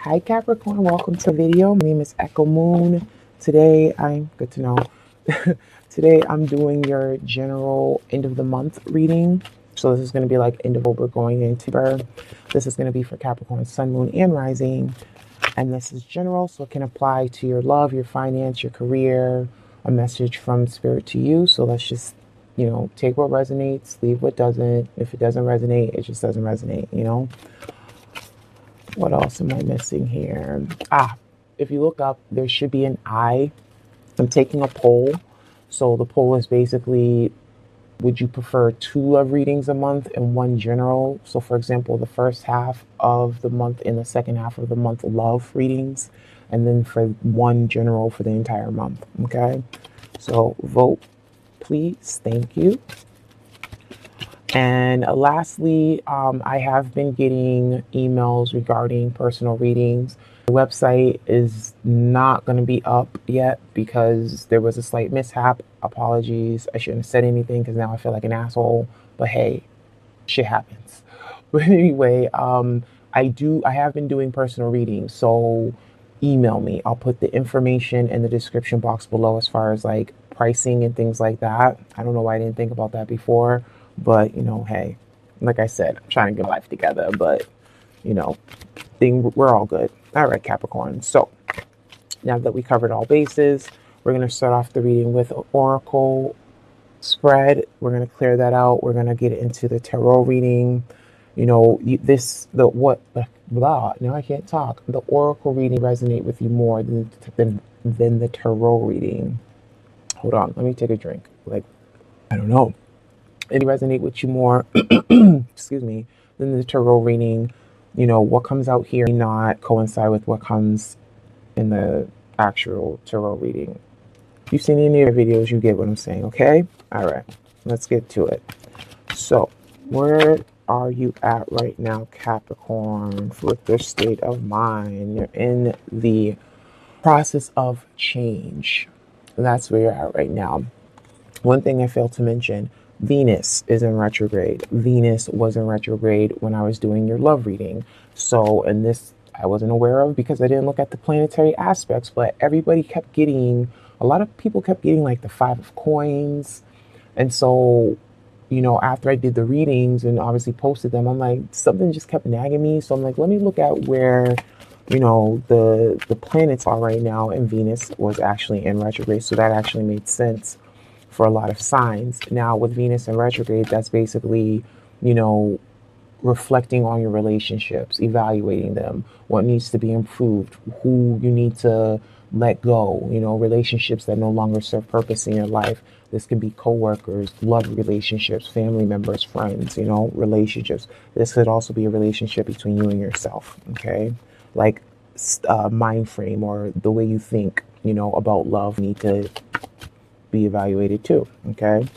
Hi Capricorn, welcome to the video. My name is Echo Moon. Today I'm good to know. Today I'm doing your general end of the month reading. So this is going to be like end of October going into September. This is going to be for Capricorn, Sun, Moon, and Rising. And this is general, so it can apply to your love, your finance, your career, a message from spirit to you. So let's just, take what resonates, leave what doesn't. If it doesn't resonate, it just doesn't resonate. What else am I missing here? If you look up, there should be an I. I'm taking a poll. So the poll is basically, would you prefer 2 love readings a month and 1 general? So for example, the first half of the month and the second half of the month, love readings, and then for 1 general for the entire month. Okay. So vote, please. Thank you. And lastly, I have been getting emails regarding personal readings. The website is not going to be up yet because there was a slight mishap. Apologies. I shouldn't have said anything because now I feel like an asshole. But hey, shit happens. But anyway, I have been doing personal readings. So email me. I'll put the information in the description box below as far as like pricing and things like that. I don't know why I didn't think about that before. But, hey, like I said, I'm trying to get life together, but, we're all good. All right, Capricorn. So now that we covered all bases, we're going to start off the reading with Oracle spread. We're going to clear that out. We're going to get into the tarot reading. Now I can't talk. The Oracle reading resonate with you more than the tarot reading. Hold on. Let me take a drink. I don't know. It resonate with you more, excuse me, than the tarot reading. What comes out here may not coincide with what comes in the actual tarot reading. If you've seen any of the videos, you get what I'm saying, okay? All right, let's get to it. So, where are you at right now, Capricorn, with your state of mind? You're in the process of change. That's where you're at right now. One thing I failed to mention, Venus is in retrograde. Venus was in retrograde when I was doing your love reading. So, and this I wasn't aware of because I didn't look at the planetary aspects, but a lot of people kept getting like the 5 of coins. And so, after I did the readings and obviously posted them, I'm like, something just kept nagging me. So I'm like, let me look at where, the planets are right now. And Venus was actually in retrograde. So that actually made sense for a lot of signs. Now with Venus in retrograde, that's basically, reflecting on your relationships, evaluating them, what needs to be improved, who you need to let go, relationships that no longer serve purpose in your life. This can be coworkers, love relationships, family members, friends, relationships. This could also be a relationship between you and yourself, okay? Like mind frame or the way you think, about love need to be evaluated too, okay?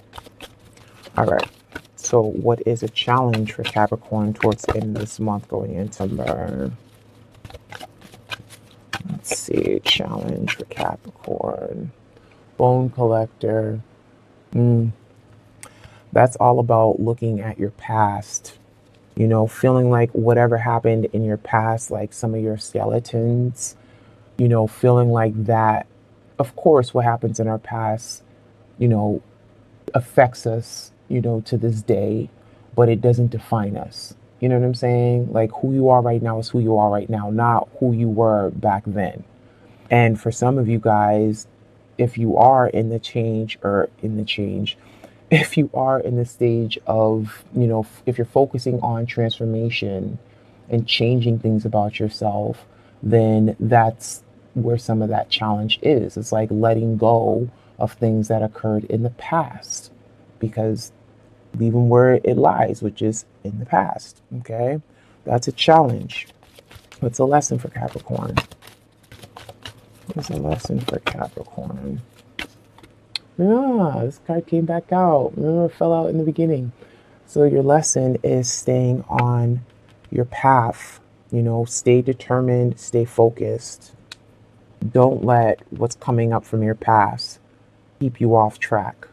All right. So what is a challenge for Capricorn towards the end of this month going into September? Let's see, challenge for Capricorn. Bone collector. That's all about looking at your past, feeling like whatever happened in your past, like some of your skeletons, feeling like that. Of course, what happens in our past, affects us, to this day, but it doesn't define us. You know what I'm saying? Like who you are right now is who you are right now, not who you were back then. And for some of you guys, if you are in the change, if you are in the stage of, if you're focusing on transformation and changing things about yourself, then that's where some of that challenge is. It's like letting go of things that occurred in the past, because leaving where it lies, which is in the past. Okay, that's a challenge. What's a lesson for Capricorn? What's a lesson for Capricorn? Yeah, this card came back out. Remember, it fell out in the beginning. So your lesson is staying on your path. Stay determined, stay focused. Don't let what's coming up from your past keep you off track.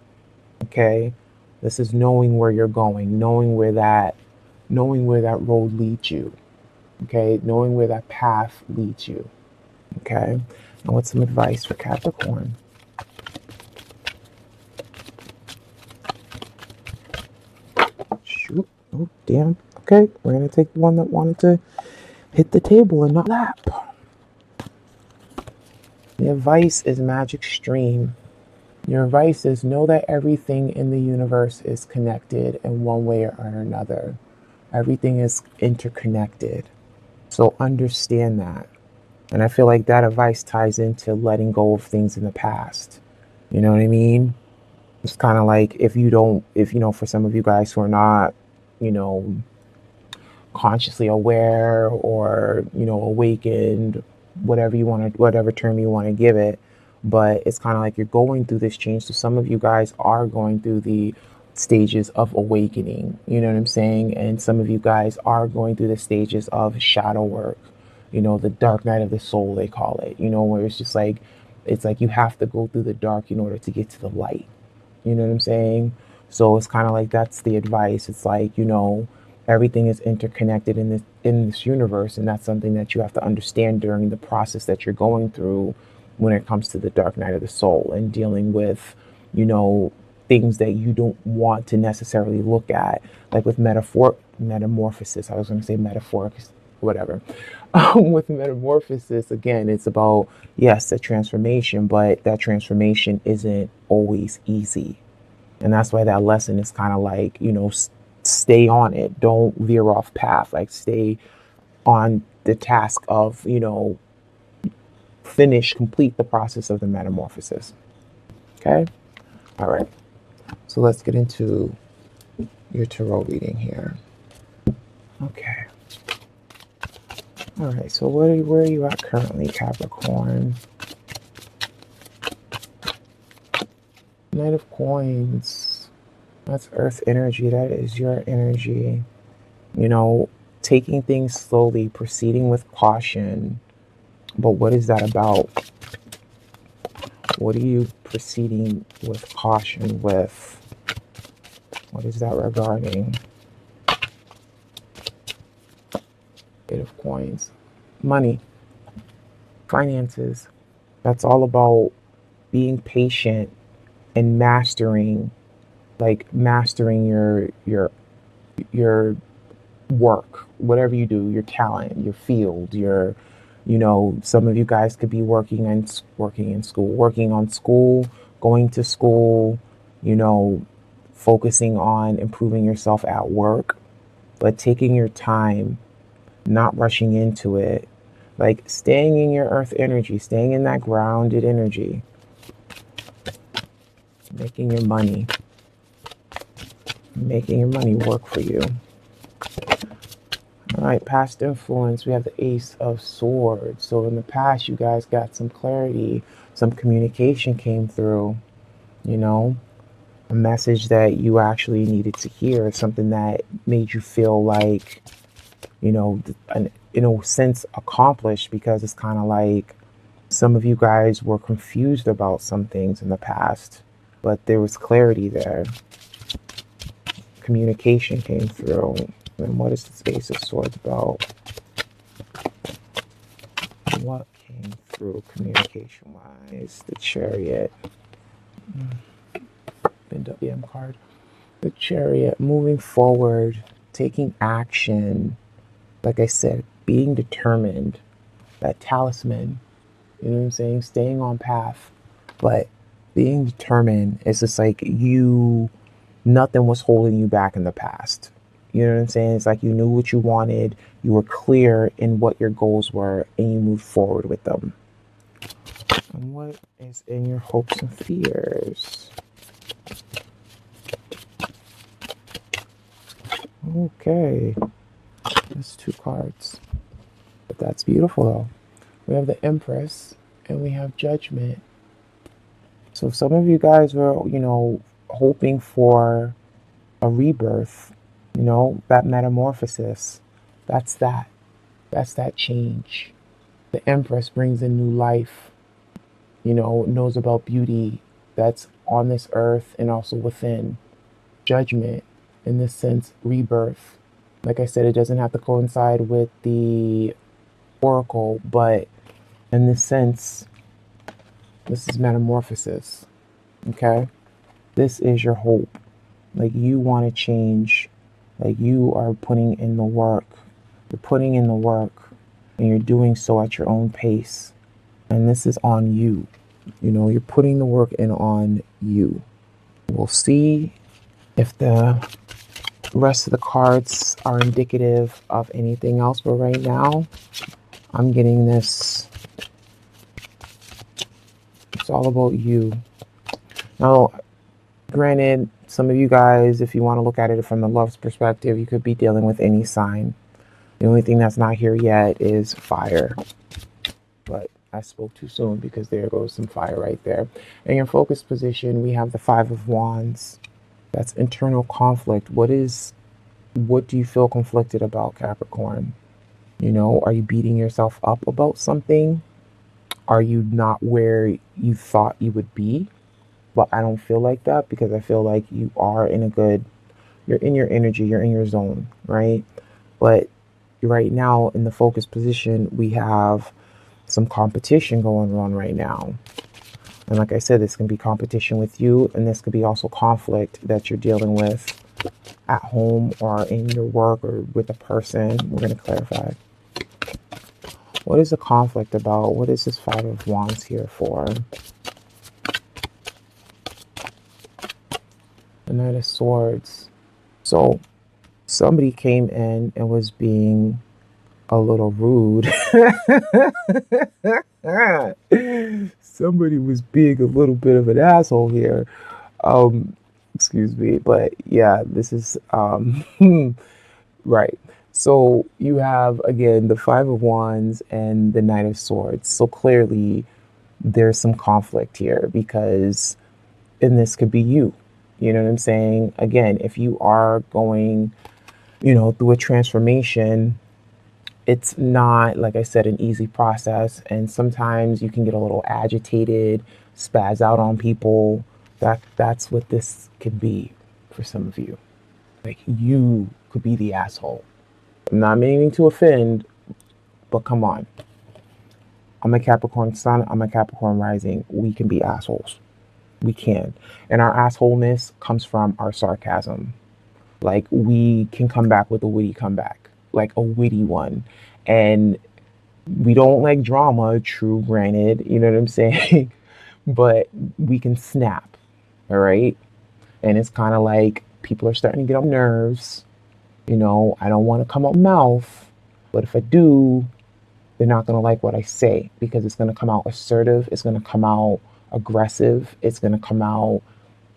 Okay? This is knowing where you're going, knowing where that road leads you. Okay, knowing where that path leads you. Okay, and what's some advice for Capricorn? Shoot. Oh, damn. Okay, we're going to take the one that wanted to hit the table and not lap. The advice is magic stream. Your advice is know that everything in the universe is connected in one way or another. Everything is interconnected. So understand that. And I feel like that advice ties into letting go of things in the past. You know what I mean? It's kind of like if for some of you guys who are not, you know, consciously aware or, awakened, whatever term you want to give it. But it's kind of like you're going through this change. So some of you guys are going through the stages of awakening. You know what I'm saying? And some of you guys are going through the stages of shadow work. The dark night of the soul, they call it, where it's like you have to go through the dark in order to get to the light. You know what I'm saying? So it's kind of like that's the advice. It's like, everything is interconnected in this universe, and that's something that you have to understand during the process that you're going through when it comes to the dark night of the soul and dealing with, things that you don't want to necessarily look at, like with metamorphosis. I was going to say metaphoric, whatever. With metamorphosis, again, it's about, yes, a transformation, but that transformation isn't always easy. And that's why that lesson is kind of like, stay on it. Don't veer off path. Like, stay on the task of, complete the process of the metamorphosis. Okay? All right. So let's get into your tarot reading here. Okay. All right. So where are you at currently, Capricorn? Knight of Coins. That's Earth energy. That is your energy. Taking things slowly, proceeding with caution. But what is that about? What are you proceeding with caution with? What is that regarding? Eight of Coins. Money. Finances. That's all about being patient and mastering your work, whatever you do, your talent, your field, some of you guys could be working on school, going to school, focusing on improving yourself at work, but taking your time, not rushing into it, like staying in your earth energy, staying in that grounded energy, making your money work for you. All right, past influence, we have the Ace of Swords. So in the past, you guys got some clarity, some communication came through, a message that you actually needed to hear, something that made you feel like, in a sense, accomplished, because it's kind of like some of you guys were confused about some things in the past, but there was clarity there. Communication came through. And what is the Ace of Swords about? What came through communication-wise? The Chariot. WM card. The Chariot, moving forward, taking action. Like I said, being determined. That talisman. You know what I'm saying? Staying on path. But being determined is just like nothing was holding you back in the past. You know what I'm saying? It's like you knew what you wanted, you were clear in what your goals were, and you moved forward with them. And what is in your hopes and fears? Okay. That's 2 cards. But that's beautiful, though. We have the Empress, and we have Judgment. So some of you guys were, hoping for a rebirth. That metamorphosis, that's that change. The Empress brings in new life, knows about beauty that's on this earth and also within. Judgment, in this sense, rebirth, Like I said, it doesn't have to coincide with the oracle, but in this sense, this is metamorphosis. Okay? This is your hope. Like, you want to change. Like, you are putting in the work. You're putting in the work, and you're doing so at your own pace. And this is on you. You know, you're putting the work in on you. We'll see if the rest of the cards are indicative of anything else, but right now I'm getting this. It's all about you. Now, granted, some of you guys, if you want to look at it from the love's perspective, you could be dealing with any sign. The only thing that's not here yet is fire. But I spoke too soon, because there goes some fire right there. In your focus position, we have the Five of Wands. That's internal conflict. What do you feel conflicted about, Capricorn? You know, are you beating yourself up about something? Are you not where you thought you would be? But I don't feel like that, because I feel like you are you're in your energy, you're in your zone, right? But right now in the focus position, we have some competition going on right now. And like I said, this can be competition with you, and this could be also conflict that you're dealing with at home or in your work or with a person. We're going to clarify. What is the conflict about? What is this Five of Wands here for? The Knight of Swords. So somebody came in and was being a little rude. Somebody was being a little bit of an asshole here. Excuse me, but yeah, this is right. So you have, again, the Five of Wands and the Knight of Swords. So clearly there's some conflict here, because, and this could be you. You know what I'm saying? Again, if you are going, you know, through a transformation, it's not, like I said, an easy process. And sometimes you can get a little agitated, spaz out on people. That's what this could be for some of you. Like, you could be the asshole. I'm not meaning to offend, but come on. I'm a Capricorn sun, I'm a Capricorn rising. We can be assholes. We can. And our assholeness comes from our sarcasm. Like, we can come back with a witty comeback, like a witty one. And we don't like drama, true, granted, you know what I'm saying? But we can snap, all right? And it's kind of like people are starting to get on nerves. You know, I don't want to come out mouth, but if I do, they're not going to like what I say, because it's going to come out assertive. It's going to come out aggressive. It's going to come out,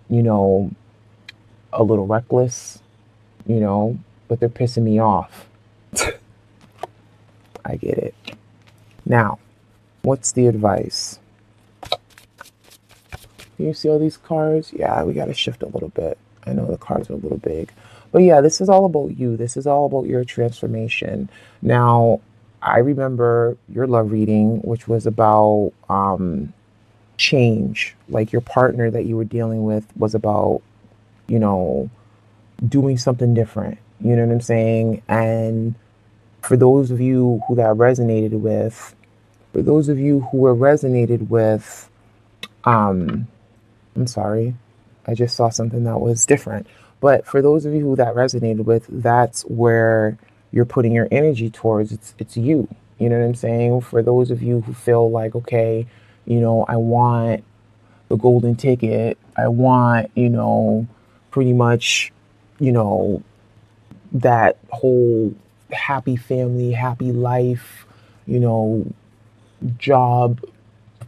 you know, a little reckless, you know, but they're pissing me off. I get it. Now, what's the advice? Can you see all these cards? Yeah, we got to shift a little bit. I know the cards are a little big. But yeah, this is all about you. This is all about your transformation. Now, I remember your love reading, which was about change. Like, your partner that you were dealing with was about, you know, doing something different. You know what I'm saying? And for those of you who that resonated with, I'm sorry, I just saw something that was different. But for those of you who that resonated with, that's where you're putting your energy towards. It's you. You know what I'm saying? For those of you who feel like, okay, you know, I want the golden ticket. I want, you know, pretty much, you know, that whole happy family, happy life, you know, job,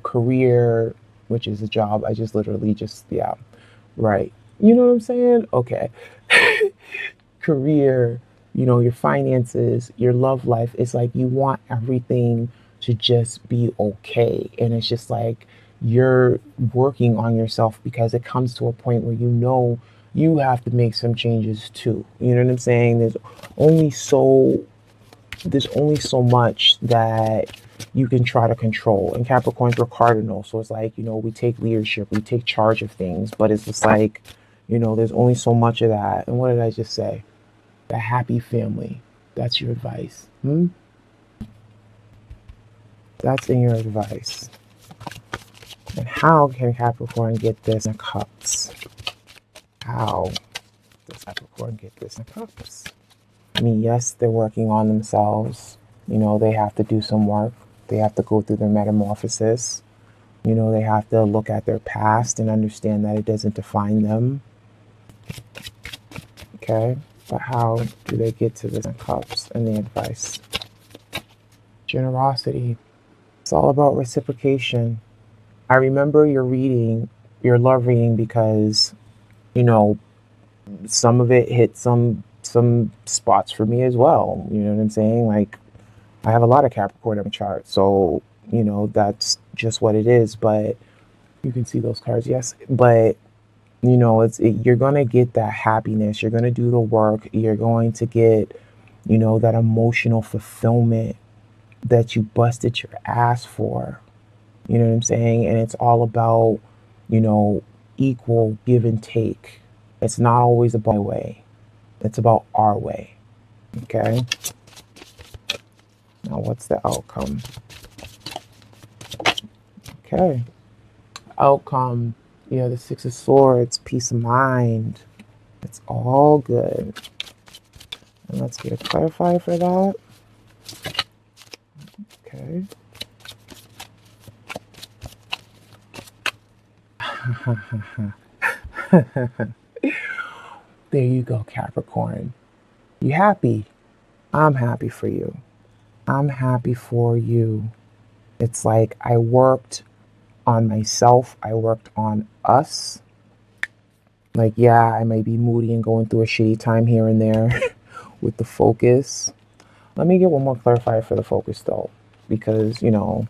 career, which is a job. I just literally just, yeah, right. You know what I'm saying? Okay. Career, you know, your finances, your love life. It's like you want everything to just be okay. And it's just like you're working on yourself, because it comes to a point where you know you have to make some changes too. You know what I'm saying? There's only so much that you can try to control. And Capricorns are cardinal, so it's like, you know, we take leadership, we take charge of things, but it's just like, you know, there's only so much of that. And what did I just say? The happy family. That's your advice. That's in your advice. And how can Capricorn get this in cups? How does Capricorn get this in cups? I mean, yes, they're working on themselves. You know, they have to do some work. They have to go through their metamorphosis. You know, they have to look at their past and understand that it doesn't define them. Okay? But how do they get to this in cups and the advice? Generosity. It's all about reciprocation. I remember your love reading, because, you know, some of it hit some spots for me as well. You know what I'm saying? Like, I have a lot of Capricorn in my chart, so, you know, that's just what it is. But you can see those cards, yes. But, you know, you're going to get that happiness. You're going to do the work. You're going to get, you know, that emotional fulfillment that you busted your ass for. You know what I'm saying? And it's all about, you know, equal give and take. It's not always about my way. It's about our way. Okay? Now, what's the outcome? Okay. Outcome. You know, the Six of Swords, peace of mind. It's all good. And let's get a clarifier for that. Okay. There you go, Capricorn. You happy? I'm happy for you. I'm happy for you. It's like I worked on myself. I worked on us. Like, yeah, I may be moody and going through a shitty time here and there with the focus. Let me get one more clarifier for the focus, though, because, you know,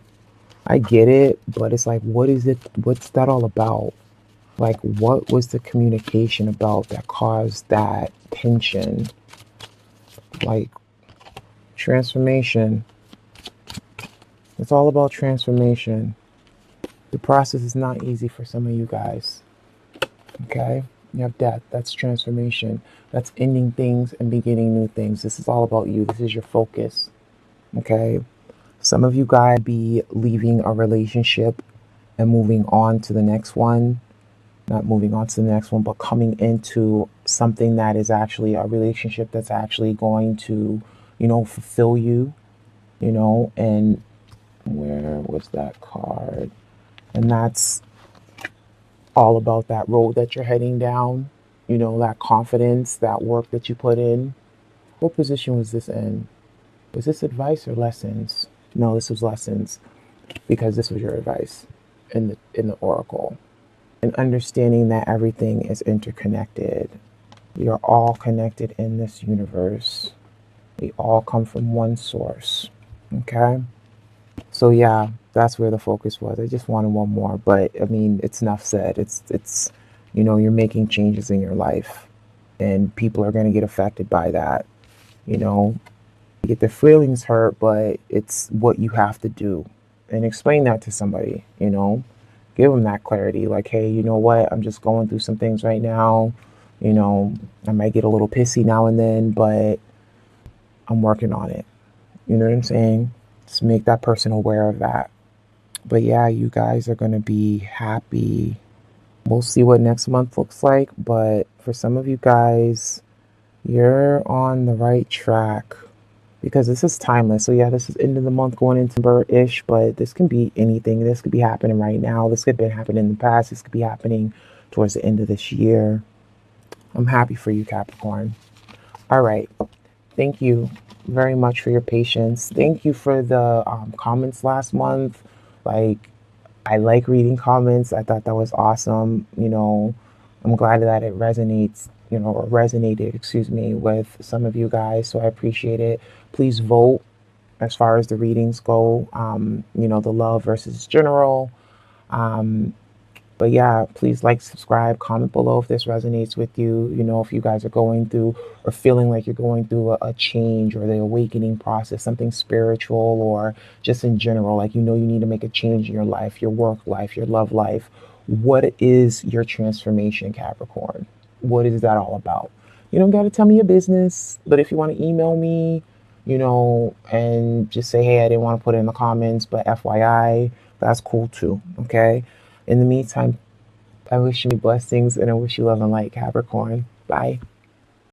I get it, but it's like, what is it? What's that all about? Like, what was the communication about that caused that tension? Like, transformation. It's all about transformation. The process is not easy for some of you guys. Okay? You have death. That's transformation. That's ending things and beginning new things. This is all about you. This is your focus. Okay? Some of you guys be leaving a relationship and moving on to the next one. Not moving on to the next one, but coming into something that is actually a relationship that's actually going to, you know, fulfill you, you know. And where was that card? And that's all about that road that you're heading down, you know, that confidence, that work that you put in. What position was this in? Was this advice or lessons? No, this was lessons, because this was your advice in the oracle. And understanding that everything is interconnected. We are all connected in this universe. We all come from one source. Okay? So yeah, that's where the focus was. I just wanted one more, but I mean, it's enough said. It's you know, you're making changes in your life, and people are going to get affected by that. You know, you get their feelings hurt, but it's what you have to do. And explain that to somebody, you know. Give them that clarity, like, hey, you know what? I'm just going through some things right now. You know, I might get a little pissy now and then, but I'm working on it. You know what I'm saying? Just make that person aware of that. But yeah, you guys are going to be happy. We'll see what next month looks like. But for some of you guys, you're on the right track, because this is timeless. So yeah, this is end of the month going into September-ish, but this can be anything. This could be happening right now. This could have been happening in the past. This could be happening towards the end of this year. I'm happy for you, Capricorn. All right. Thank you very much for your patience. Thank you for the comments last month. Like, I like reading comments. I thought that was awesome. You know, I'm glad that it resonates, you know, or resonated, excuse me, with some of you guys. So I appreciate it. Please vote as far as the readings go. You know, the love versus general. But yeah, please like, subscribe, comment below if this resonates with you. You know, if you guys are going through or feeling like you're going through a change or the awakening process, something spiritual, or just in general, like, you know, you need to make a change in your life, your work life, your love life. What is your transformation, Capricorn? What is that all about? You don't got to tell me your business, but if you want to email me, and just say, hey, I didn't want to put it in the comments, but FYI, that's cool too. Okay. In the meantime, I wish you blessings and I wish you love and light, Capricorn. Bye.